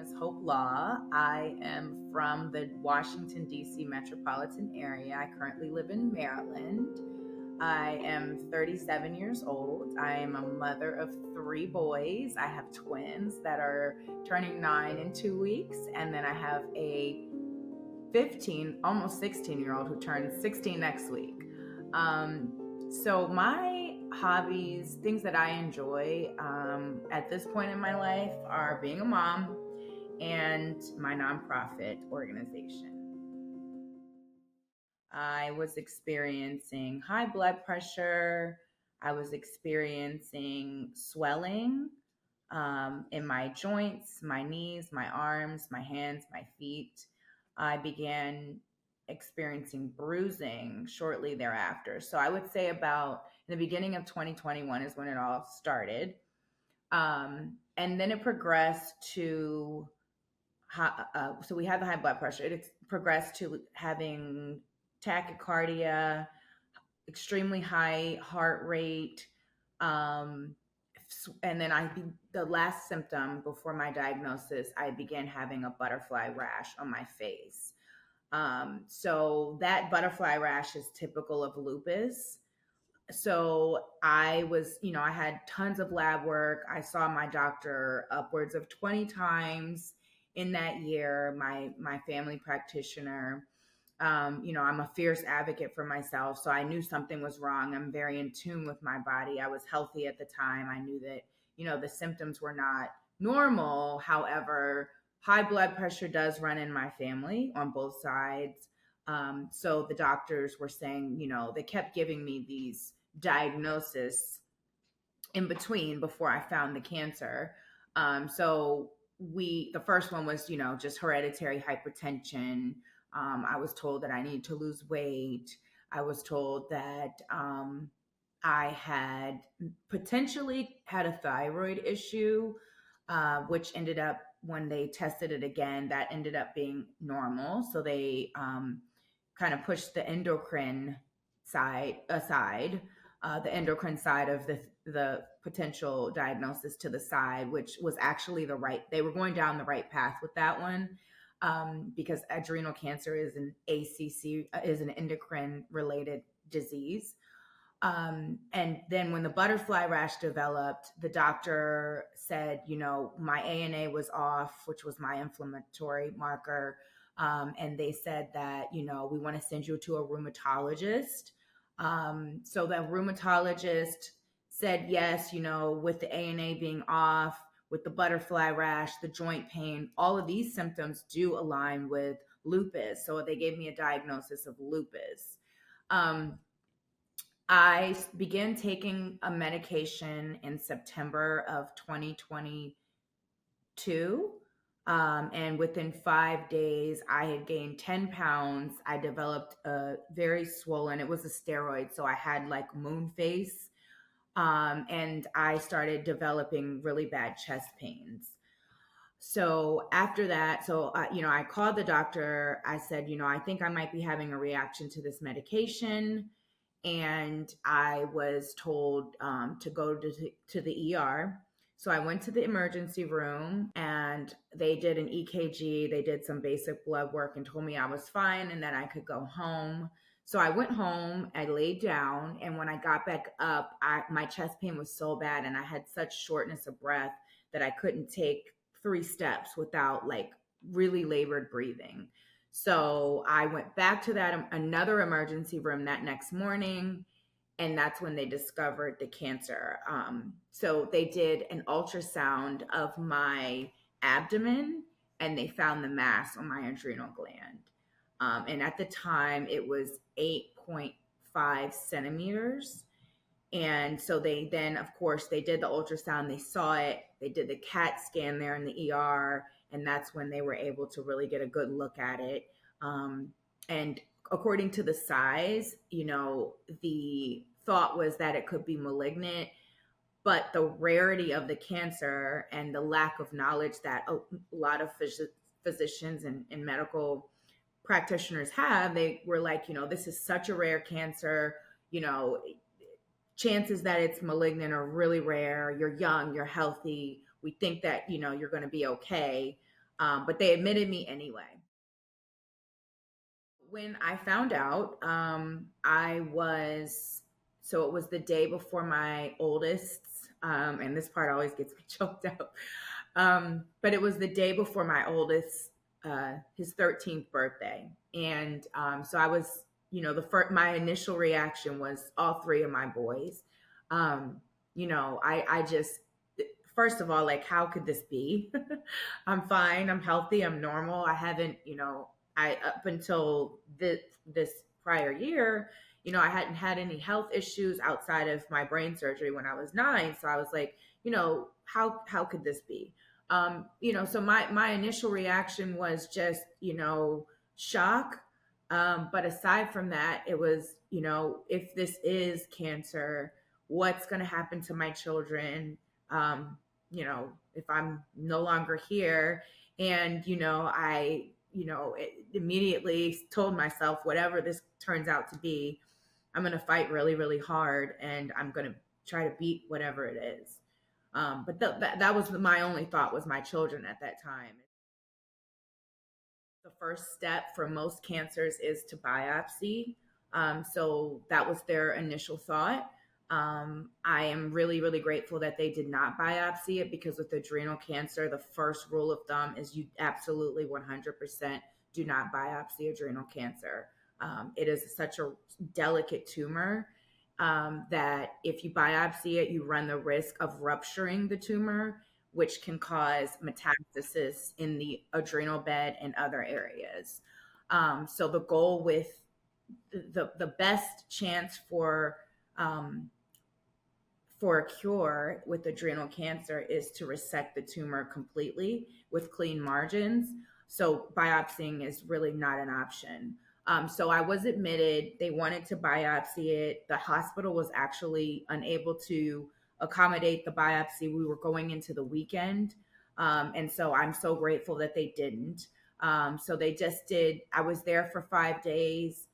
is Hope Law. I am from the Washington, D.C. metropolitan area. I currently live in Maryland. I am 37 years old. I am a mother of 3 boys. I have twins that are turning 9 in 2 weeks. And then I have a 15, almost 16-year-old who turns 16 next week. So my hobbies, things that I enjoy at this point in my life are being a mom and my nonprofit organization. I was experiencing high blood pressure. I was experiencing swelling in my joints, my knees, my arms, my hands, my feet. I began experiencing bruising shortly thereafter. So I would say about in the beginning of 2021 is when it all started. And then it progressed to, so we had the high blood pressure. It progressed to having tachycardia, extremely high heart rate. And then the last symptom before my diagnosis, I began having a butterfly rash on my face. So that butterfly rash is typical of lupus. So I was, I had tons of lab work. I saw my doctor upwards of 20 times in that year, my family practitioner. I'm a fierce advocate for myself. So I knew something was wrong. I'm very in tune with my body. I was healthy at the time. I knew that, the symptoms were not normal. However, high blood pressure does run in my family on both sides. So the doctors were saying, they kept giving me these diagnoses in between before I found the cancer. So the first one was, just hereditary hypertension. I was told that I needed to lose weight. I was told that I had potentially had a thyroid issue, which ended up, when they tested it again, that ended up being normal. So they kind of pushed the endocrine side aside, the endocrine side of the potential diagnosis to the side, which was actually they were going down the right path with that one. Because adrenal cancer is an endocrine related disease. And then when the butterfly rash developed, the doctor said, my ANA was off, which was my inflammatory marker. And they said that, we want to send you to a rheumatologist. So the rheumatologist said, yes, with the ANA being off, with the butterfly rash, the joint pain, all of these symptoms do align with lupus. So they gave me a diagnosis of lupus. I began taking a medication in September of 2022. And within 5 days, I had gained 10 pounds. I developed a very swollen, it was a steroid. So I had like moon face. And I started developing really bad chest pains. So after that, I called the doctor. I said, I think I might be having a reaction to this medication. And I was told to go to the ER. So I went to the emergency room and they did an EKG. They did some basic blood work and told me I was fine and that I could go home. So I went home, I laid down, and when I got back up, my chest pain was so bad and I had such shortness of breath that I couldn't take 3 steps without really labored breathing. So I went back to another emergency room that next morning, and that's when they discovered the cancer. So they did an ultrasound of my abdomen and they found the mass on my adrenal gland. And at the time it was 8.5 centimeters. And so they then, of course, they did the ultrasound, they saw it, they did the CAT scan there in the ER, and that's when they were able to really get a good look at it. And according to the size, the thought was that it could be malignant, but the rarity of the cancer and the lack of knowledge that a lot of physicians and medical practitioners have, they were like, this is such a rare cancer, chances that it's malignant are really rare. You're young, you're healthy. We think that, you're going to be okay. But they admitted me anyway. When I found out, so it was the day before my oldest, and this part always gets me choked up. But it was the day before my oldest, his 13th birthday. And so I was, my initial reaction was all three of my boys. Um, I just, first of all, like, how could this be? I'm fine. I'm healthy. I'm normal. I haven't, up until this prior year, I hadn't had any health issues outside of my brain surgery when I was 9. So I was like, how could this be? So my initial reaction was just, shock. But aside from that, it was, if this is cancer, what's going to happen to my children? If I'm no longer here. And, I, immediately told myself, whatever this turns out to be, I'm going to fight really, really hard, and I'm going to try to beat whatever it is. But that was my only thought, was my children at that time. The first step for most cancers is to biopsy. So that was their initial thought. I am really, really grateful that they did not biopsy it, because with adrenal cancer, the first rule of thumb is you absolutely 100% do not biopsy adrenal cancer. It is such a delicate tumor that if you biopsy it, you run the risk of rupturing the tumor, which can cause metastasis in the adrenal bed and other areas. So the goal with the best chance for a cure with adrenal cancer is to resect the tumor completely with clean margins. So biopsying is really not an option. So I was admitted. They wanted to biopsy it. The hospital was actually unable to accommodate the biopsy. We were going into the weekend. And so I'm so grateful that they didn't. So they just did, I was there for 5 days.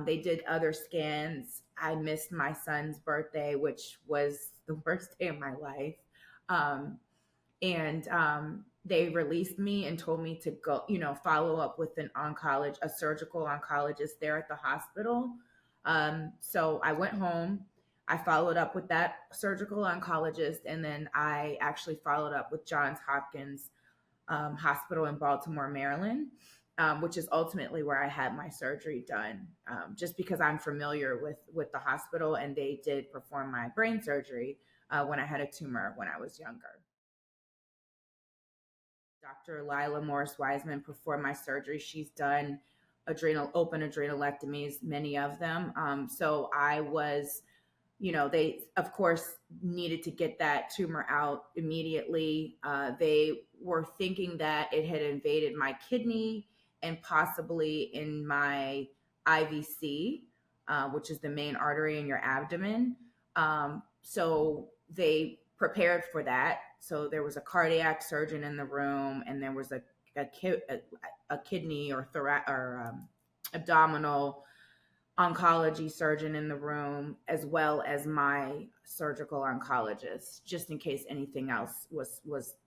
They did other scans. I missed my son's birthday, which was the worst day of my life. And they released me and told me to go, follow up with a surgical oncologist there at the hospital. So I went home. I followed up with that surgical oncologist, and then I actually followed up with Johns Hopkins Hospital in Baltimore, Maryland, which is ultimately where I had my surgery done, just because I'm familiar with the hospital, and they did perform my brain surgery when I had a tumor when I was younger. Dr. Lila Morris Wiseman performed my surgery. She's done open adrenalectomies, many of them. So I was, they of course needed to get that tumor out immediately. They were thinking that it had invaded my kidney and possibly in my IVC, which is the main artery in your abdomen. So they prepared for that. So there was a cardiac surgeon in the room, and there was a kidney or abdominal oncology surgeon in the room, as well as my surgical oncologist, just in case anything else was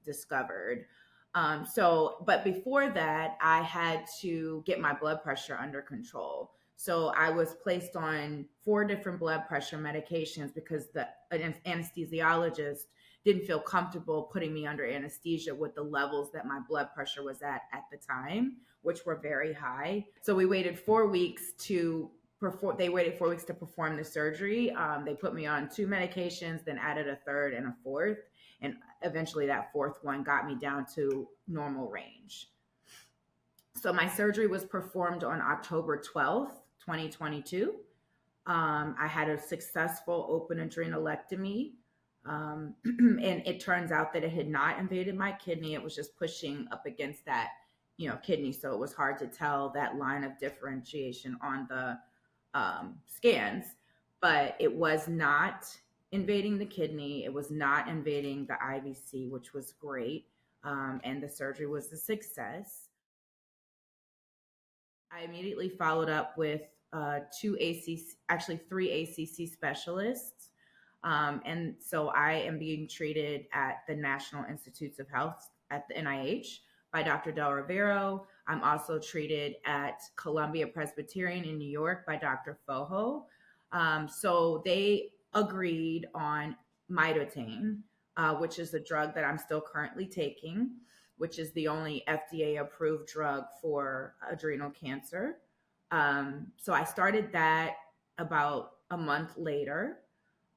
discovered. But before that, I had to get my blood pressure under control. So I was placed on 4 different blood pressure medications because the anesthesiologist didn't feel comfortable putting me under anesthesia with the levels that my blood pressure was at the time, which were very high. So we waited 4 weeks to perform. They waited 4 weeks to perform the surgery. They put me on 2 medications, then added a third and a fourth. And eventually that fourth one got me down to normal range. So my surgery was performed on October 12th, 2022. I had a successful open adrenalectomy. And it turns out that it had not invaded my kidney. It was just pushing up against that, kidney. So it was hard to tell that line of differentiation on the scans, but it was not invading the kidney. It was not invading the IVC, which was great. And the surgery was a success. I immediately followed up with 3 ACC specialists. And so I am being treated at the National Institutes of Health at the NIH, by Dr. Del Rivero. I'm also treated at Columbia Presbyterian in New York by Dr. Foho. So they agreed on mitotane, which is a drug that I'm still currently taking, which is the only FDA approved drug for adrenal cancer. So I started that about a month later.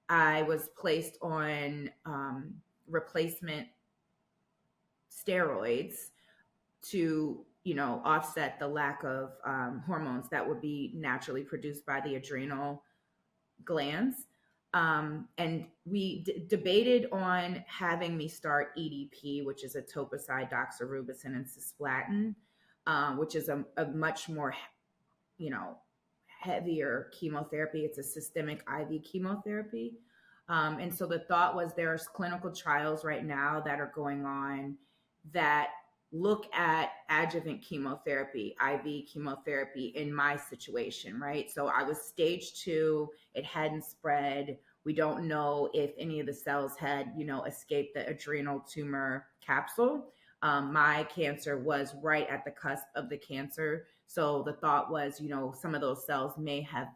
I was placed on replacement steroids to, offset the lack of hormones that would be naturally produced by the adrenal glands. And we debated on having me start EDP, which is etoposide, doxorubicin, and cisplatin, which is a much more, heavier chemotherapy. It's a systemic IV chemotherapy. And so the thought was there's clinical trials right now that are going on that look at adjuvant chemotherapy, IV chemotherapy in my situation, right? So I was stage 2, it hadn't spread. We don't know if any of the cells had, escaped the adrenal tumor capsule. My cancer was right at the cusp of the cancer. So the thought was, some of those cells may have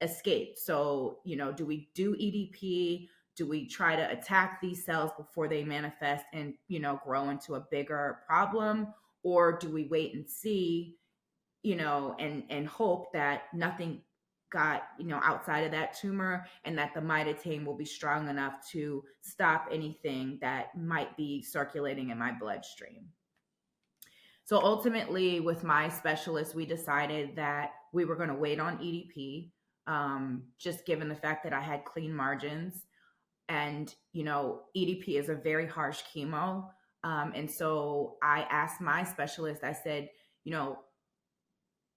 escaped. So, do we do EDP? Do we try to attack these cells before they manifest and, grow into a bigger problem? Or do we wait and see, and hope that nothing got, outside of that tumor and that the mitotane will be strong enough to stop anything that might be circulating in my bloodstream? So ultimately, with my specialist, we decided that we were going to wait on EDP, just given the fact that I had clean margins. And, EDP is a very harsh chemo. And so I asked my specialist, I said,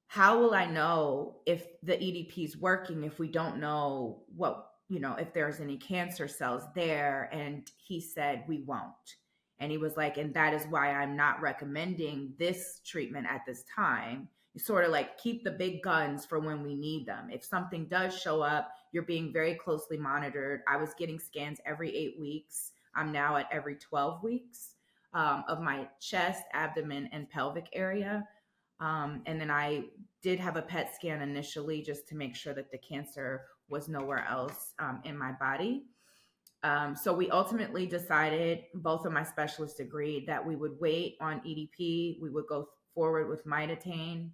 how will I know if the EDP is working if we don't know what, if there's any cancer cells there? And he said, we won't. And he was like, and that is why I'm not recommending this treatment at this time. You sort of like keep the big guns for when we need them. If something does show up, you're being very closely monitored. I was getting scans every 8 weeks. I'm now at every 12 weeks of my chest, abdomen, and pelvic area. And then I did have a PET scan initially just to make sure that the cancer was nowhere else in my body. So we ultimately decided, both of my specialists agreed, that we would wait on EDP. We would go forward with mitotane.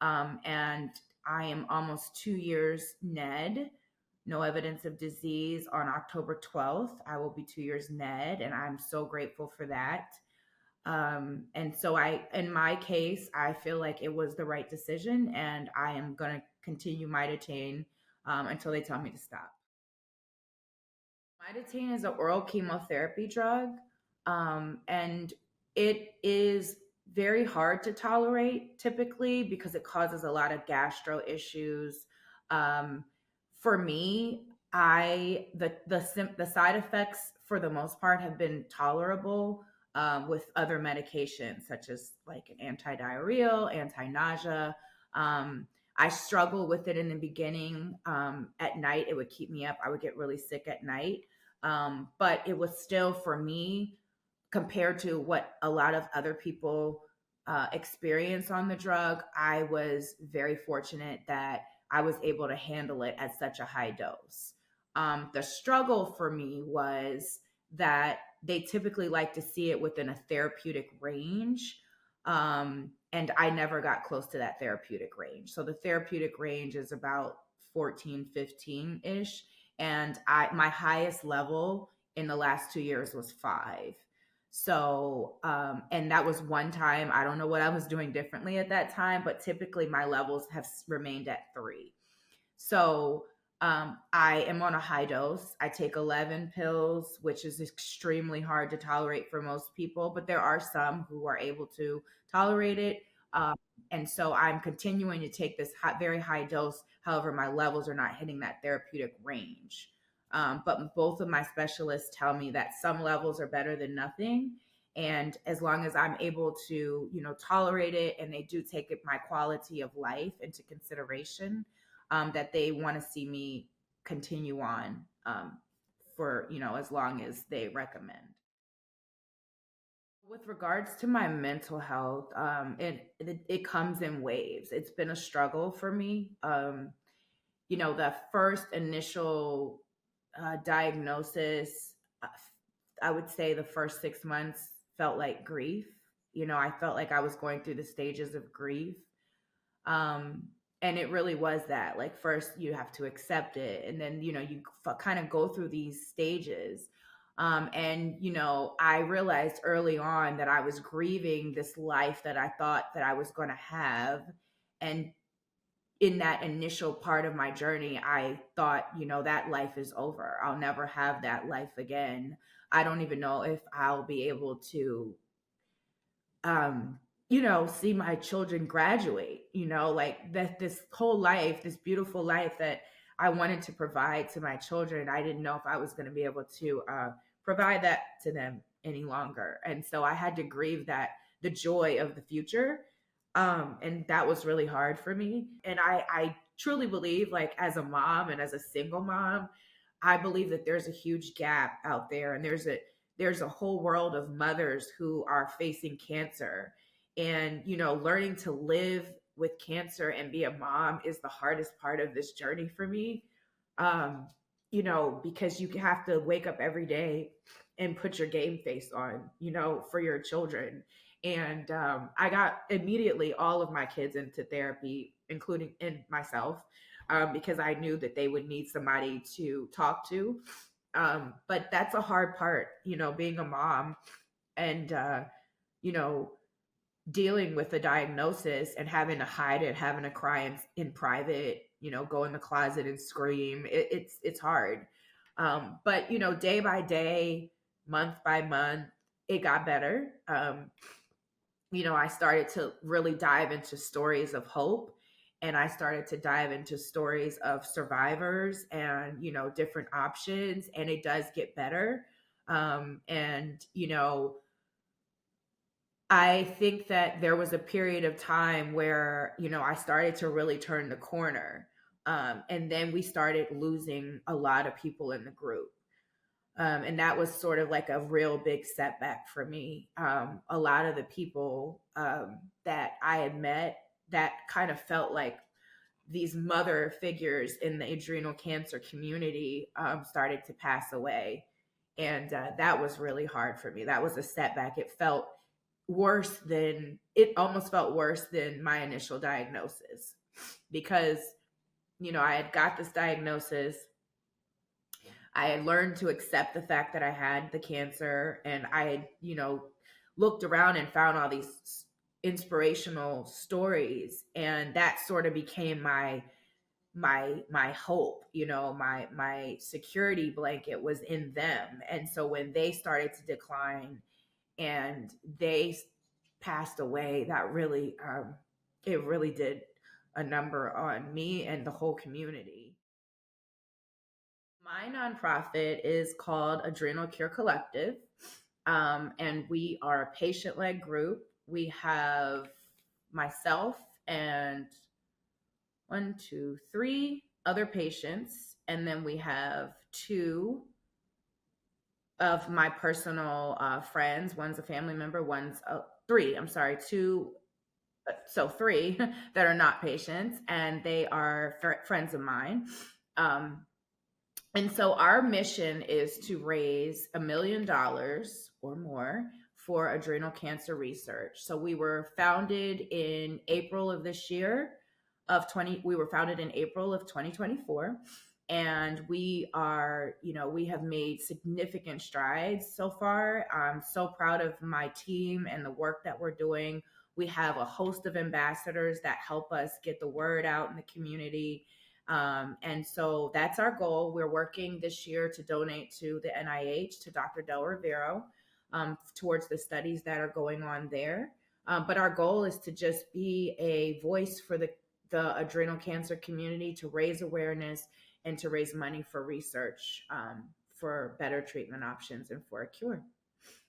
And I am almost 2 years NED, no evidence of disease. On October 12th, I will be 2 years NED, and I'm so grateful for that. And so in my case, I feel like it was the right decision, and I am going to continue mitotane until they tell me to stop. Mitotane is an oral chemotherapy drug, and it is very hard to tolerate typically because it causes a lot of gastro issues. For me, the side effects for the most part have been tolerable with other medications such as like an antidiarrheal, anti-nausea. I struggled with it in the beginning. At night, it would keep me up. I would get really sick at night. But it was still, for me, compared to what a lot of other people experience on the drug, I was very fortunate that I was able to handle it at such a high dose. The struggle for me was that they typically like to see it within a therapeutic range. And I never got close to that therapeutic range. So the therapeutic range is about 14, 15-ish. And my highest level in the last 2 years was 5. So, and that was one time. I don't know what I was doing differently at that time, but typically my levels have remained at 3. So I am on a high dose. I take 11 pills, which is extremely hard to tolerate for most people, but there are some who are able to tolerate it. And so I'm continuing to take this very high dose. However, my levels are not hitting that therapeutic range. But both of my specialists tell me that some levels are better than nothing. And as long as I'm able to, tolerate it, and they do take my quality of life into consideration, that they want to see me continue on for, as long as they recommend. With regards to my mental health, it comes in waves. It's been a struggle for me. The first initial diagnosis, I would say the first 6 months felt like grief. I felt like I was going through the stages of grief. Um, and it really was that. Like, first, you have to accept it, and then, you kind of go through these stages. I realized early on that I was grieving this life that I thought that I was going to have. And in that initial part of my journey, I thought, that life is over. I'll never have that life again. I don't even know if I'll be able to, um, see my children graduate, like that, this whole life, this beautiful life that I wanted to provide to my children. I didn't know if I was going to be able to provide that to them any longer. And so I had to grieve that, the joy of the future. And that was really hard for me. And I truly believe, like, as a mom and as a single mom, I believe that there's a huge gap out there, and there's a whole world of mothers who are facing cancer. And learning to live with cancer and be a mom is the hardest part of this journey for me. um because you have to wake up every day and put your game face on, for your children. And I got immediately all of my kids into therapy, including in myself, because I knew that they would need somebody to talk to. But that's a hard part, being a mom, and you know dealing with the diagnosis and having to hide it, having to cry in private, go in the closet and scream. It's hard. But day by day, month by month, it got better. I started to really dive into stories of hope, and I started to dive into stories of survivors and, different options, and it does get better. And I think that there was a period of time where, I started to really turn the corner. And then we started losing a lot of people in the group. And that was sort of like a real big setback for me. A lot of the people that I had met that kind of felt like these mother figures in the adrenal cancer community started to pass away. And that was really hard for me. That was a setback. It almost felt worse than my initial diagnosis, because, I had got this diagnosis. I had learned to accept the fact that I had the cancer, and I had, looked around and found all these inspirational stories, and that sort of became my hope. My security blanket was in them. And so when they started to decline and they passed away, that really it really did a number on me and the whole community. My nonprofit is called Adrenal Cure Collective, and we are a patient-led group. We have myself and one, two, three other patients, and then we have two of my personal friends. One's a family member. Three. I'm sorry, two. So three that are not patients, and they are friends of mine. And so our mission is to raise $1 million or more for adrenal cancer research. So we were founded in April of this year we were founded in April of 2024. And we have made significant strides so far. I'm so proud of my team and the work that we're doing. We have a host of ambassadors that help us get the word out in the community. And so that's our goal. We're working this year to donate to the NIH, to Dr. Del Rivero, towards the studies that are going on there. But our goal is to just be a voice for the adrenal cancer community, to raise awareness and to raise money for research, for better treatment options and for a cure.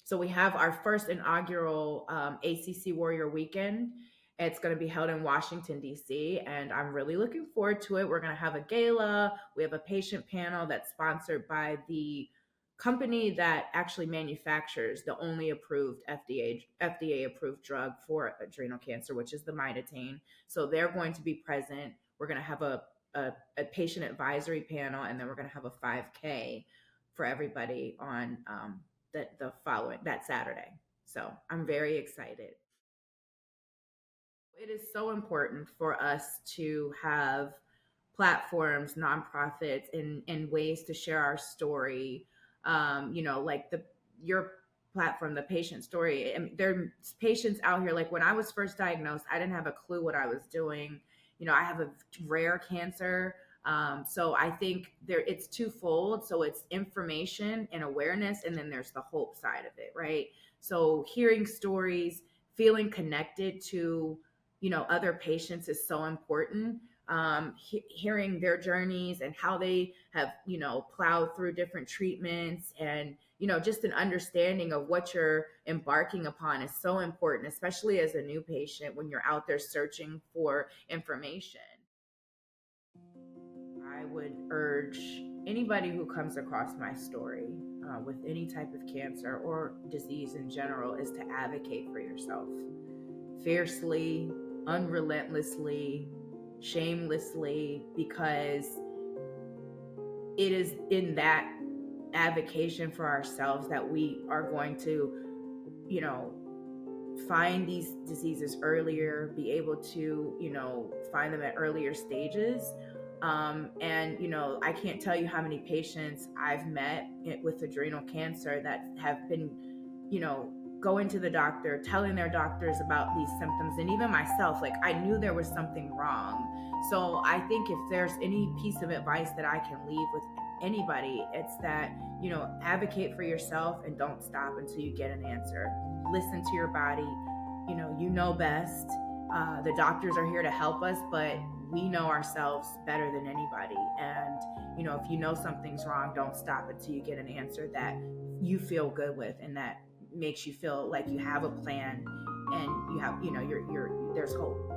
So we have our first inaugural ACC Warrior Weekend. It's going to be held in Washington, D.C., and I'm really looking forward to it. We're going to have a gala. We have a patient panel that's sponsored by the company that actually manufactures the only approved FDA approved drug for adrenal cancer, which is the mitotane. So they're going to be present. We're going to have a patient advisory panel, and then we're going to have a 5K for everybody on the following that Saturday. So I'm very excited. It is so important for us to have platforms, nonprofits, and ways to share our story. Like your platform, the patient story. And there are patients out here. Like when I was first diagnosed, I didn't have a clue what I was doing. I have a rare cancer. So I think it's twofold. So it's information and awareness, and then there's the hope side of it, right? So hearing stories, feeling connected to other patients is so important. Hearing their journeys and how they have plowed through different treatments, and just an understanding of what you're embarking upon is so important, especially as a new patient when you're out there searching for information. I would urge anybody who comes across my story with any type of cancer or disease in general is to advocate for yourself fiercely, unrelentlessly, shamelessly, because it is in that advocation for ourselves that we are going to, find these diseases earlier, be able to, find them at earlier stages. I can't tell you how many patients I've met with adrenal cancer that have been, going to the doctor, telling their doctors about these symptoms. And even myself, like I knew there was something wrong. So I think if there's any piece of advice that I can leave with anybody, it's that, advocate for yourself and don't stop until you get an answer. Listen to your body. You know best. The doctors are here to help us, but we know ourselves better than anybody. And, if you know something's wrong, don't stop until you get an answer that you feel good with and that makes you feel like you have a plan and you have, there's hope.